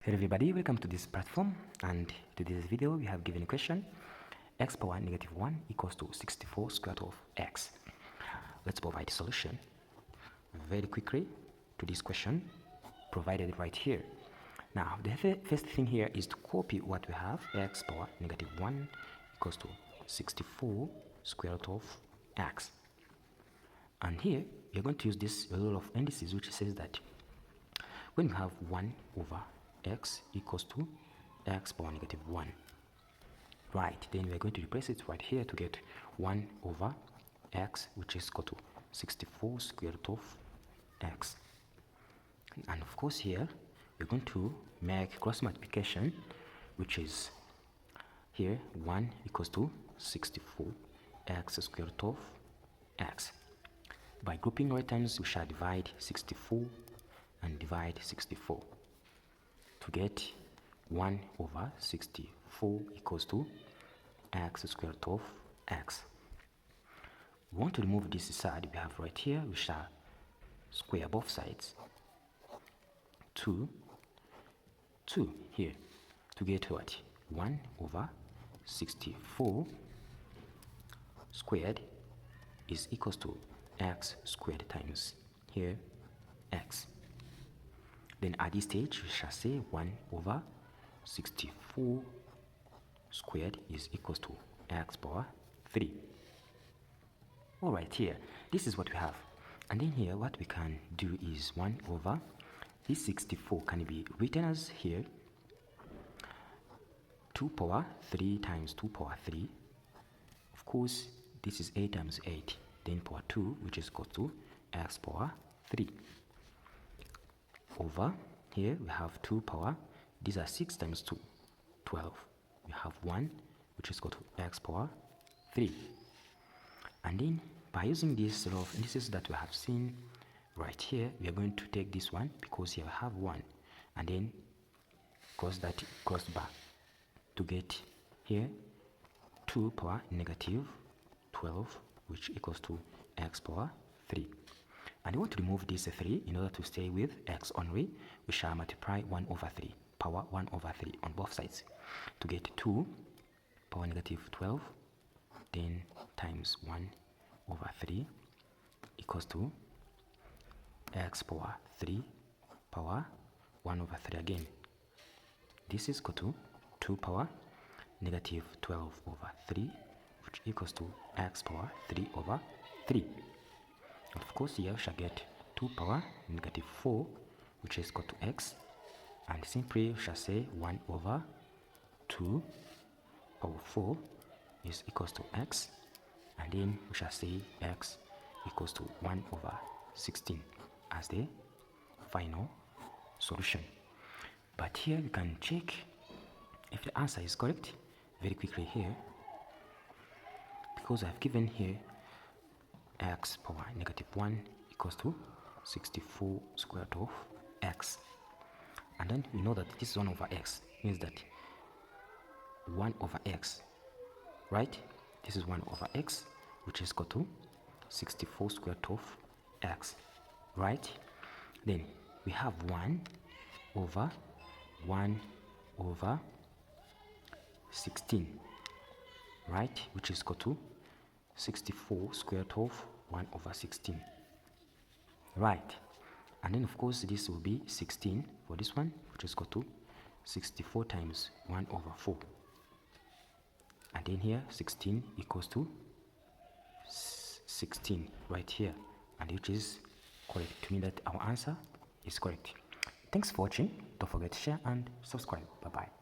Hello everybody, welcome to this platform, and to this video we have given a question: x power negative 1 equals to 64 square root of x. Let's provide a solution very quickly to this question provided right here. Now the first thing here is to copy what we have: x power negative 1 equals to 64 square root of x. And here we are going to use this rule of indices, which says that when you have 1 over x equals to x power negative 1, right, then we are going to replace it right here to get 1 over x, which is equal to 64 square root of x. And of course here we're going to make cross multiplication, which is here 1 equals to 64 x square root of x. By grouping right terms, we shall divide 64 and divide 64 to get 1 over 64 equals to x square root of x. We want to remove this side we have right here. We shall square both sides 2 here to get what? 1 over 64 squared is equals to x squared times here x. Then at this stage we shall say 1 over 64 squared is equals to x power 3. Alright, here this is what we have, and then here what we can do is 1 over this 64 can be written as here 2 power 3 times 2 power 3. Of course this is 8 times 8, then power 2, which is equal to x power 3. Over here we have 2 power, these are 6 times 2, 12. We have 1, which is equal to x power 3. And then by using this law of indices that we have seen right here, we are going to take this one because here we have 1, and then cross bar to get here 2 power negative 12, which equals to x power 3. And we want to remove this 3 in order to stay with x only. We shall multiply 1 over 3, power 1 over 3 on both sides to get 2 power negative 12, then times 1 over 3 equals to x power 3 power 1 over 3 again. This is equal to 2 power negative 12 over 3, which equals to x power 3 over 3. And of course here we shall get 2 power negative 4, which is equal to x, and simply we shall say 1 over 2 power 4 is equals to x, and then we shall say x equals to 1 over 16 as the final solution. But here we can check if the answer is correct very quickly here, because I've given here x power negative 1 equals to 64 square root of x, and then we know that this is 1 over x, means that 1 over x, right? This is 1 over x, which is equal to 64 square root of x, right? Then we have 1 over 16, right, which is equal to 64 square root of 1 over 16, right? And then of course this will be 16 for this one, which is equal to 64 times 1 over 4, and then here 16 equals to 16 right here, and which is correct to mean that our answer is correct. Thanks for watching. Don't forget to share and subscribe. Bye bye.